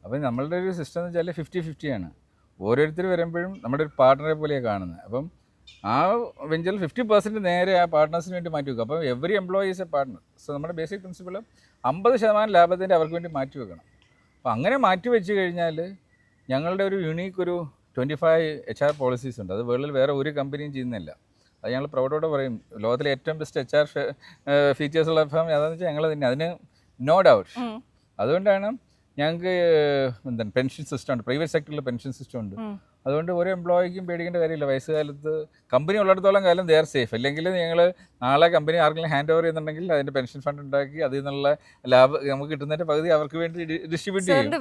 അപ്പം നമ്മളുടെ ഒരു സിസ്റ്റം എന്ന് വെച്ചാൽ 50-50 ആണ്. ഓരോരുത്തർ വരുമ്പോഴും നമ്മുടെ ഒരു പാർട്ട്ണറെ പോലെയാണ് കാണുന്നത്. അപ്പം ആ വെഞ്ചറിൽ 50% നേരെ ആ പാർട്ട്നേഴ്സിന് വേണ്ടി മാറ്റി വെക്കും. അപ്പം every employee is A partner. So നമ്മുടെ ബേസിക് പ്രിൻസിപ്പിൾ 50% ലാഭത്തിൻ്റെ അവർക്ക് വേണ്ടി മാറ്റി വെക്കണം. അപ്പോൾ അങ്ങനെ മാറ്റി വെച്ച് കഴിഞ്ഞാൽ ഞങ്ങളുടെ ഒരു യുണീക്ക് ഒരു 25 HR പോളിസീസ് ഉണ്ട്. അത് വേൾഡിൽ വേറെ ഒരു കമ്പനിയും ചെയ്യുന്നില്ല. അത് ഞങ്ങൾ പ്രൗഡോടെ പറയും, ലോകത്തിലെ ഏറ്റവും ബെസ്റ്റ് HR ഫീച്ചേഴ്സുള്ള ഫേം ഏതാണെന്ന് വെച്ചാൽ ഞങ്ങൾ തന്നെ, അതിന് നോ ഡൗട്ട്. അതുകൊണ്ടാണ് ഞങ്ങൾക്ക് എന്താണ് പെൻഷൻ സിസ്റ്റം ഉണ്ട്, പ്രൈവറ്റ് സെക്ടറിൽ പെൻഷൻ സിസ്റ്റം ഉണ്ട്. അതുകൊണ്ട് ഒരു എംപ്ലോയിക്കും പേടിക്കേണ്ട കാര്യമില്ല. വയസ്സുകാലത്ത് കമ്പനി ഉള്ളിടത്തോളം കാലം ദേ ആർ സേഫ്. അല്ലെങ്കിൽ ഞങ്ങൾ നാളെ കമ്പനി ആർക്കെങ്കിലും ഹാൻഡ് ഓവർ ചെയ്യുന്നുണ്ടെങ്കിൽ അതിൻ്റെ പെൻഷൻ ഫണ്ട് ഉണ്ടാക്കി അതിൽ നിന്നുള്ള ലാഭം നമുക്ക് കിട്ടുന്നതിൻ്റെ പകുതി അവർക്ക് വേണ്ടി ഡിസ്ട്രിബ്യൂട്ട് ചെയ്യും.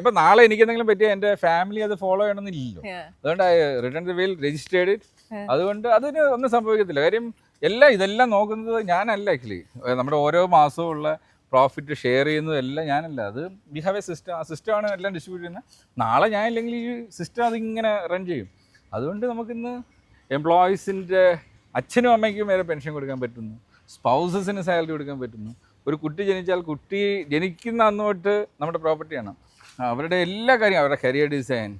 ഇപ്പം നാളെ എനിക്ക് എന്തെങ്കിലും പറ്റിയാൽ എൻ്റെ ഫാമിലി അത് ഫോളോ ചെയ്യണമെന്നില്ലല്ലോ. അതുകൊണ്ട് return the will registered it. അതുകൊണ്ട് അതിന് ഒന്നും സംഭവിക്കത്തില്ല. കാര്യം ഇതെല്ലാം നോക്കുന്നത് ഞാനല്ല. ആക്ച്വലി നമ്മുടെ ഓരോ മാസവും ഉള്ള പ്രോഫിറ്റ് ഷെയർ ചെയ്യുന്നതെല്ലാം ഞാനല്ല. അത് വി ഹാവ് എ സിസ്റ്റം. ആ സിസ്റ്റമാണ് എല്ലാം ഡിസ്ട്രിബ്യൂട്ട് ചെയ്യുന്നത്. നാളെ ഞാൻ ഇല്ലെങ്കിൽ ഈ സിസ്റ്റം അതിങ്ങനെ റൺ ചെയ്യും. അതുകൊണ്ട് നമുക്കിന്ന് എംപ്ലോയീസിൻ്റെ അച്ഛനും അമ്മയ്ക്കും വരെ പെൻഷൻ കൊടുക്കാൻ പറ്റുന്നു, സ്പൗസസിന് സാലറി കൊടുക്കാൻ പറ്റുന്നു. ഒരു കുട്ടി ജനിച്ചാൽ കുട്ടി ജനിക്കുന്ന അന്ന് തൊട്ട് നമ്മുടെ പ്രോപ്പർട്ടിയാണ്. അവരുടെ എല്ലാ കാര്യവും, അവരുടെ കരിയർ ഡിസൈൻ,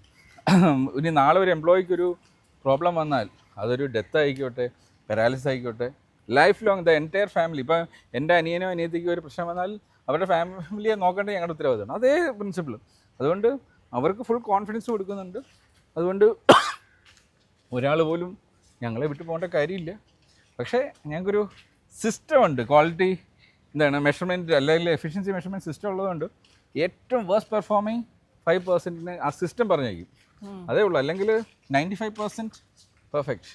ഇനി നാളെ ഒരു എംപ്ലോയിക്ക് ഒരു പ്രോബ്ലം വന്നാൽ അതൊരു ഡെത്ത് ആയിക്കോട്ടെ, പാരാലിസിസ് ആയിക്കോട്ടെ, life long the entire family. ഇപ്പം എൻ്റെ അനിയനോ അനിയത്തിക്കോ ഒരു പ്രശ്നം വന്നാൽ അവരുടെ ഫാമിലിയെ നോക്കേണ്ടത് ഞങ്ങളുടെ ഉത്തരവാദിത്തമാണ്. അതേ പ്രിൻസിപ്പിൾ. അതുകൊണ്ട് അവർക്ക് ഫുൾ കോൺഫിഡൻസ് കൊടുക്കുന്നുണ്ട്. അതുകൊണ്ട് ഒരാൾ പോലും ഞങ്ങളെ വിട്ടു പോകേണ്ട കാര്യമില്ല. പക്ഷേ ഞങ്ങൾക്കൊരു സിസ്റ്റം ഉണ്ട്, ക്വാളിറ്റി മെഷർമെൻറ്റ് അല്ലെങ്കിൽ എഫിഷ്യൻസി മെഷർമെൻറ്റ് സിസ്റ്റം ഉള്ളതുകൊണ്ട് ഏറ്റവും വേഴ്സ്റ്റ് പെർഫോമിങ് 5% ആ സിസ്റ്റം പറഞ്ഞേക്കും. അതേ ഉള്ളൂ. അല്ലെങ്കിൽ 95% പെർഫെക്റ്റ്.